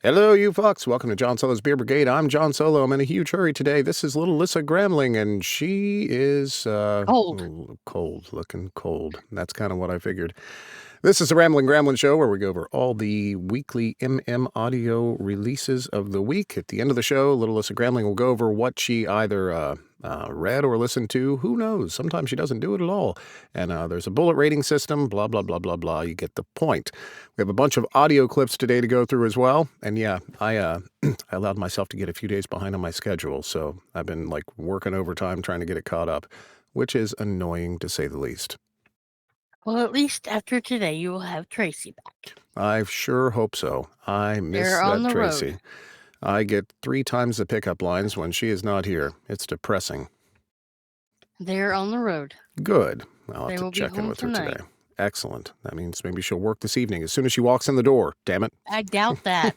Hello, you fucks. Welcome to John Solo's Beer Brigade. I'm John Solo. I'm in a huge hurry today. This is little Lissa Gramling, and she is Cold. cold, looking cold. That's kind of what I figured. This is the Ramblin Gramling show where we go over all the weekly audio releases of the week. At the end of the show, little Lissa Gramling will go over what she either read or listened to. Who knows? Sometimes she doesn't do it at all. And there's a bullet rating system, blah, blah, blah, blah, blah. You get the point. We have a bunch of audio clips today to go through as well. And yeah, I I allowed myself to get a few days behind on my schedule. So I've been working overtime trying to get it caught up, which is annoying to say the least. Well, at least after today, you will have Tracy back. I sure hope so. I miss They're on that the Tracy. road. I get 3 times the pickup lines when she is not here. It's depressing. They're on the road. Good. I'll They have will to check be in home with her tonight. today. Excellent. That means maybe she'll work this evening as soon as she walks in the door. Damn it. I doubt that.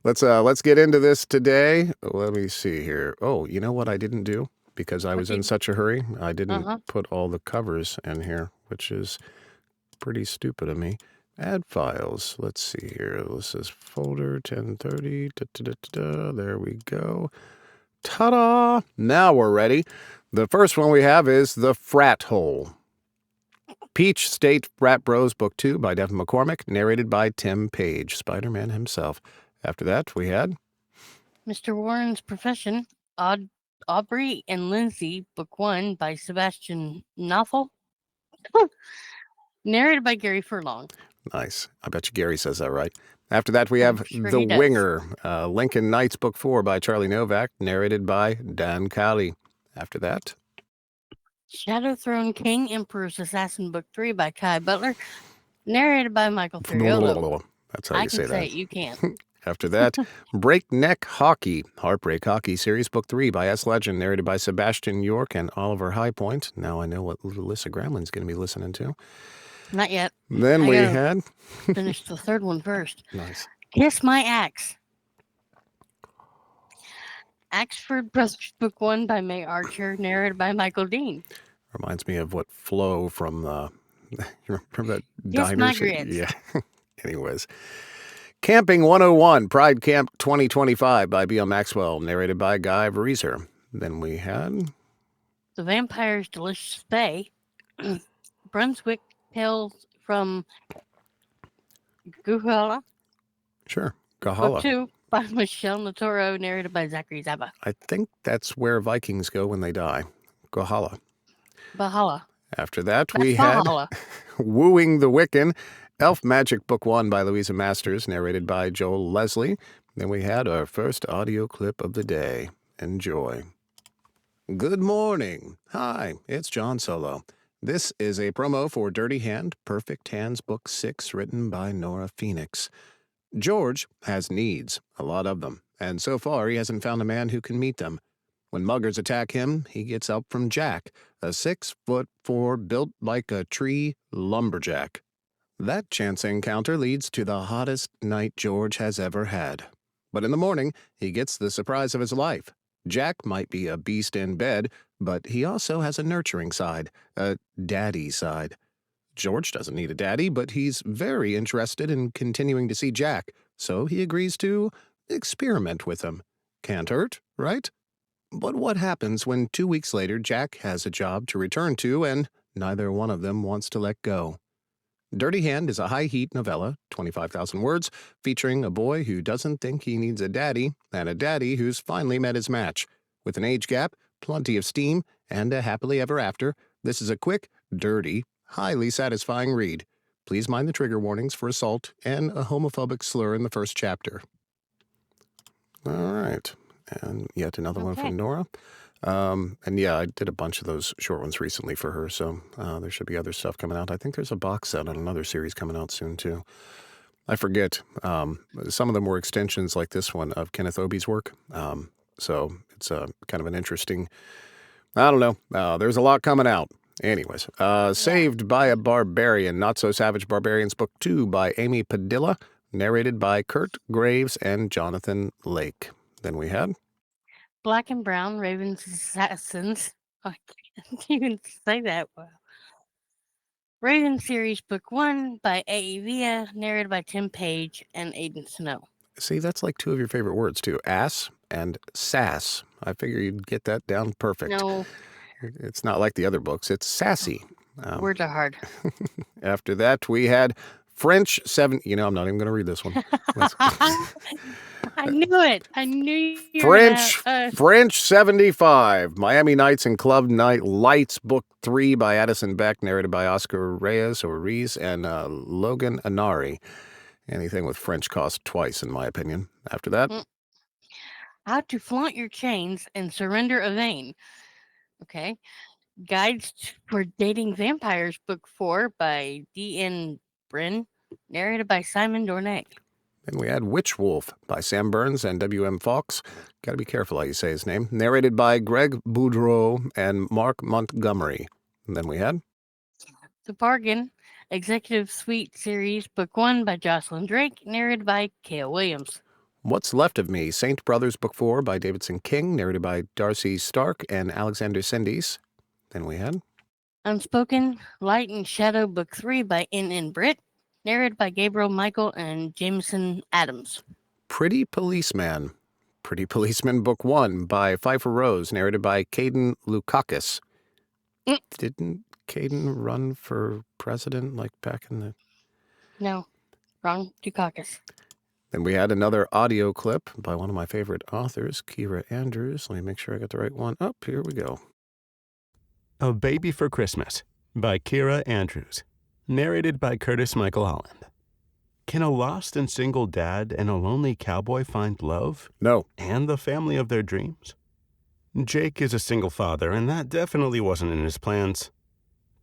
Let's get into this today. Let me see here. Oh, you know what I didn't do? Because I was in such a hurry, I didn't put all the covers in here, which is pretty stupid of me. Add files. Let's see here. This is folder 1030. There we go. Ta-da! Now we're ready. The first one we have is The Frat Hole. Peach State Frat Bros Book 2 by Devin McCormick, narrated by Tim Page, Spider-Man himself. After that, we had Mr. Warren's Profession, Aubrey and Lindsay, Book 1 by Sebastian Knopfel, narrated by Gary Furlong. Nice. I bet you Gary says that right. After that, we have sure The he does. Winger, Lincoln Knights Book 4 by Charlie Novak, narrated by Dan Cowley. After that, Shadow Throne King, Emperor's Assassin, Book 3 by Kai Butler, narrated by Michael Furiolo. That's how you say that. I can say it, you can't. After that, Breakneck Hockey, Heartbreak Hockey Series, Book 3 by S. Legend, narrated by Sebastian York and Oliver Highpoint. Now I know what little Lissa Gramling's going to be listening to. Not yet. Then we had... Finish the third one first. Nice. Kiss My Axe. Axford Brothers Book 1 by May Archer, narrated by Michael Dean. Reminds me of what Flo from you remember that Yes, diner? my grits. Yeah. Anyways. Camping 101, Pride Camp 2025 by B.L. Maxwell, narrated by Guy Verreeser. Then we had The Vampire's Delicious Bay, Brunswick Tales from Guhala. Sure, Book Gahala. 2 by Michelle Natoro, narrated by Zachary Zaba. I think that's where Vikings go when they die. Gahala. Bahala. After that, That's we had Valhalla. Wooing the Wiccan, Elf Magic Book 1 by Louisa Masters, narrated by Joel Leslie. Then we had our first audio clip of the day. Enjoy. Good morning. Hi, it's John Solo. This is a promo for Dirty Hand, Perfect Hands Book 6, written by Nora Phoenix. George has needs, a lot of them, and so far he hasn't found a man who can meet them. When muggers attack him, he gets help from Jack, a 6'4", built like a tree lumberjack. That chance encounter leads to the hottest night George has ever had. But in the morning, he gets the surprise of his life. Jack might be a beast in bed, but he also has a nurturing side, a daddy side. George doesn't need a daddy, but he's very interested in continuing to see Jack, so he agrees to experiment with him. Can't hurt, right? But what happens when 2 weeks later Jack has a job to return to and neither one of them wants to let go? Dirty Hand is a high-heat novella, 25,000 words, featuring a boy who doesn't think he needs a daddy and a daddy who's finally met his match. With an age gap, plenty of steam, and a happily ever after, this is a quick, dirty, highly satisfying read. Please mind the trigger warnings for assault and a homophobic slur in the first chapter. All right. And yet another one from Nora. And yeah, I did a bunch of those short ones recently for her, so there should be other stuff coming out. I think there's a box set on another series coming out soon, too. I forget. Some of them were extensions like this one of Kenneth Obie's work. So it's kind of an interesting... I don't know. There's a lot coming out. Anyways, Saved by a Barbarian, Not So Savage Barbarians, Book 2 by Amy Padilla, narrated by Kurt Graves and Jonathan Lake. Then we had Black and Brown, Raven's Assassins. I can't even say that well. Raven Series Book 1 by A.E. Villa, narrated by Tim Page and Aidan Snow. See, that's like two of your favorite words, too. Ass and sass. I figure you'd get that down perfect. No, It's not like the other books. It's sassy. words are hard. After that, we had French 7. I'm not even going to read this one. I knew it. I knew you were French gonna. French 75. Miami Nights and Club Night Lights, Book 3 by Addison Beck, narrated by Oscar Reyes and Logan Anari. Anything with French costs twice, in my opinion. After that, How to flaunt your chains and surrender a vein. Okay. Guides for Dating Vampires, Book 4 by D.N. Bryn, narrated by Simon Dornay. then we had Witch Wolf by Sam Burns and W.M. Fox. Got to be careful how you say his name. Narrated by Greg Boudreau and Mark Montgomery. And then we had The Bargain, Executive Suite Series, Book 1 by Jocelyn Drake, narrated by Cale Williams. What's Left of Me, Saint Brothers, Book 4 by Davidson King, narrated by Darcy Stark and Alexander Sendis. Then we had Unspoken, Light and Shadow, Book 3 by N.N. Britt, narrated by Gabriel Michael and Jameson Adams. Pretty Policeman, Book 1 by Pfeiffer Rose, narrated by Caden Lukakis. Didn't Caden run for president like back in the... No, wrong. Dukakis. Then we had another audio clip by one of my favorite authors, Kira Andrews. Let me make sure I got the right one. Up, here we go. A Baby for Christmas by Kira Andrews, narrated by Curtis Michael Holland. Can a lost and single dad and a lonely cowboy find love? No. And the family of their dreams? Jake is a single father, and that definitely wasn't in his plans.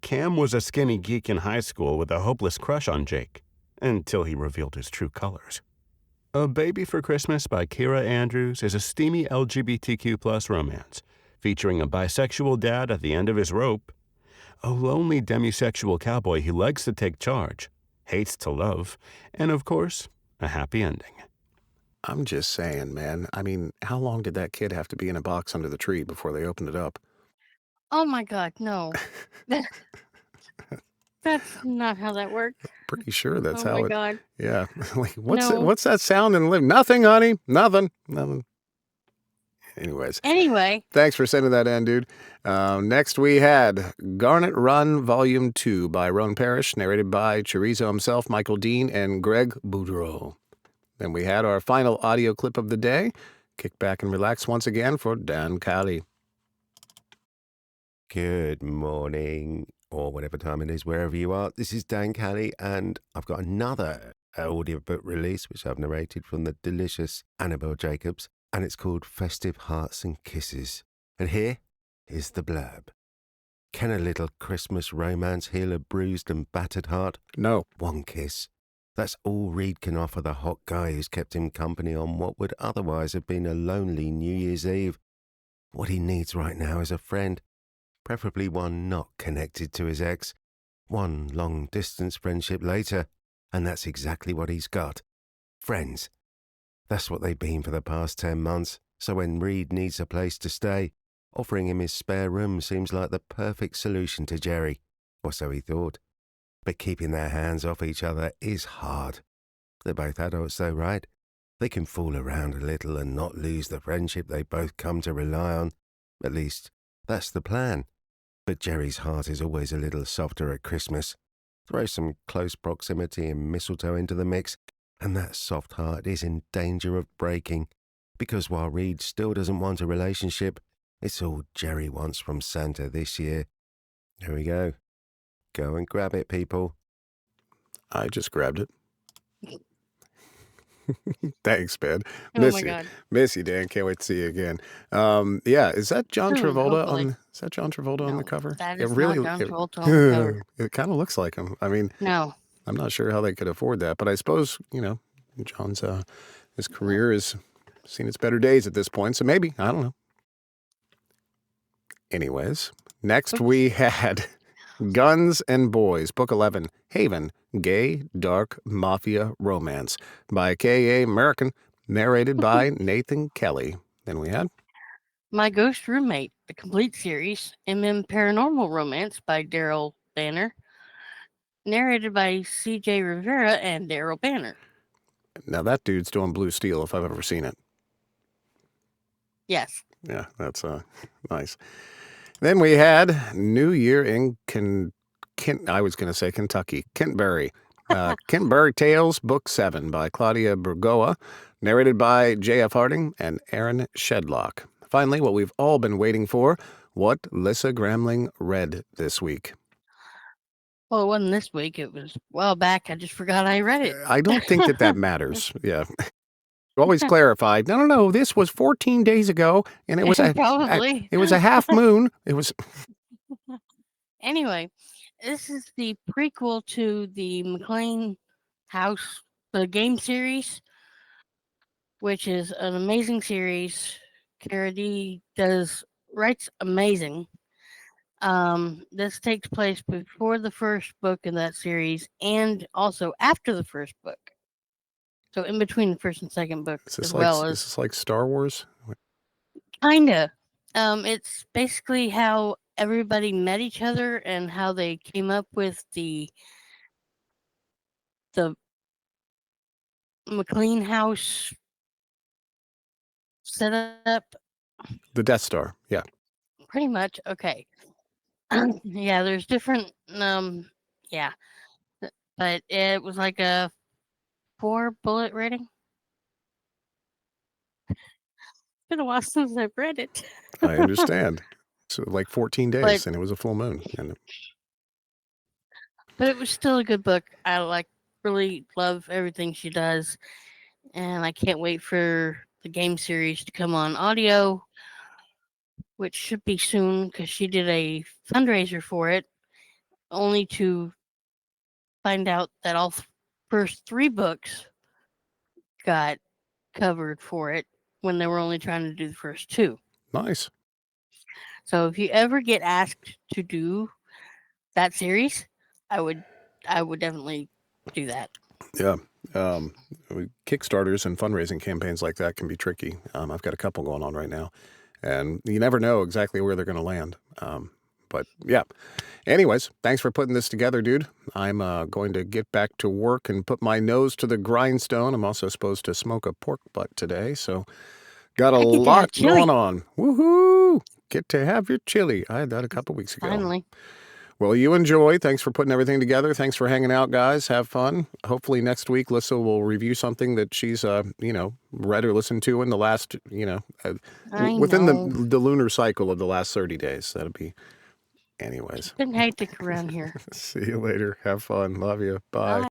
Cam was a skinny geek in high school with a hopeless crush on Jake, until he revealed his true colors. A Baby for Christmas by Kira Andrews is a steamy LGBTQ+ romance, featuring a bisexual dad at the end of his rope, a lonely demisexual cowboy who likes to take charge, hates to love, and of course, a happy ending. I'm just saying, man. I mean, how long did that kid have to be in a box under the tree before they opened it up? Oh my God, no. That's not how that works. Pretty sure that's Oh how my it... God. Yeah. Like, No. what's that sound in live? Nothing, honey. Nothing. Anyways. Anyway, Thanks for sending that in, dude. Next we had Garnet Run Volume 2 by Roan Parrish, narrated by Chorizo himself, Michael Dean, and Greg Boudreau. Then we had our final audio clip of the day. Kick back and relax once again for Dan Cali. Good morning, or whatever time it is, wherever you are. This is Dan Cali, and I've got another audiobook release, which I've narrated from the delicious Annabelle Jacobs, and it's called Festive Hearts and Kisses. And here is the blurb. Can a little Christmas romance heal a bruised and battered heart? No. One kiss. That's all Reed can offer the hot guy who's kept him company on what would otherwise have been a lonely New Year's Eve. What he needs right now is a friend, preferably one not connected to his ex. One long-distance friendship later, and that's exactly what he's got. Friends. That's what they've been for the past 10 months, so when Reed needs a place to stay, offering him his spare room seems like the perfect solution to Jerry, or so he thought. But keeping their hands off each other is hard. They're both adults though, right? They can fool around a little and not lose the friendship they both come to rely on. At least, that's the plan. But Jerry's heart is always a little softer at Christmas. Throw some close proximity and mistletoe into the mix, and that soft heart is in danger of breaking. Because while Reed still doesn't want a relationship, it's all Jerry wants from Santa this year. Here we go. Go and grab it, people. I just grabbed it. Thanks, man. oh my God. Miss you, Dan. Can't wait to see you again. Yeah, is that John Soon, Travolta hopefully. on the cover? That It is really, not John Travolta on the cover. It kind of looks like him. I mean, No. I'm not sure how they could afford that, but I suppose, John's his career has seen its better days at this point, so maybe, I don't know. Anyways, next we had Guns and Boys, Book 11, Haven, Gay, Dark Mafia Romance by K.A. American, narrated by Nathan Kelly. Then we had My Ghost Roommate, the complete series, Paranormal Romance by Daryl Banner, narrated by C.J. Rivera and Daryl Banner. Now that dude's doing Blue Steel if I've ever seen it. Yes. Yeah, that's nice. Then we had New Year in I was going to say Kentucky, Kentbury. Kentbury Tales, Book 7 by Claudia Burgoa, narrated by J.F. Harding and Aaron Shedlock. Finally, what we've all been waiting for, what Lissa Gramling read this week. Well, it wasn't this week. It was a while back. I just forgot I read it. I don't think that matters. Yeah. Always clarified. No. This was 14 days ago, and it was Probably. it was a half moon. It was. Anyway, this is the prequel to the McLean House, the game series, which is an amazing series. Cara D writes amazing. This takes place before the first book in that series, and also after the first book. So in between the first and second book, Is this as like, well is as this like Star Wars? kinda. It's basically how everybody met each other and how they came up with the McLean House setup. The Death Star. Yeah. Pretty much. Okay. Yeah, there's different. Yeah, but it was like a 4 bullet rating. It's been a while since I've read it. I understand. So like 14 days, But- and it was a full moon. And But it was still a good book. I really love everything she does, and I can't wait for the game series to come on audio, which should be soon because she did a fundraiser for it, only to find out that all first 3 books got covered for it when they were only trying to do the first 2. nice. So if you ever get asked to do that series, I would definitely do that. Yeah. Kickstarters and fundraising campaigns like that can be tricky. I've got a couple going on right now, and you never know exactly where they're going to land. But yeah. Anyways, thanks for putting this together, dude. I'm going to get back to work and put my nose to the grindstone. I'm also supposed to smoke a pork butt today, so got a I get to have lot chili. going on. Woohoo! Get to have your chili. I had that a couple weeks ago. Finally. Well, you enjoy. Thanks for putting everything together. Thanks for hanging out, guys. Have fun. Hopefully next week, Lissa will review something that she's, read or listened to in the last, within the lunar cycle of the last 30 days. That'll be, anyways. Been hectic around here. See you later. Have fun. Love you. Bye. Bye.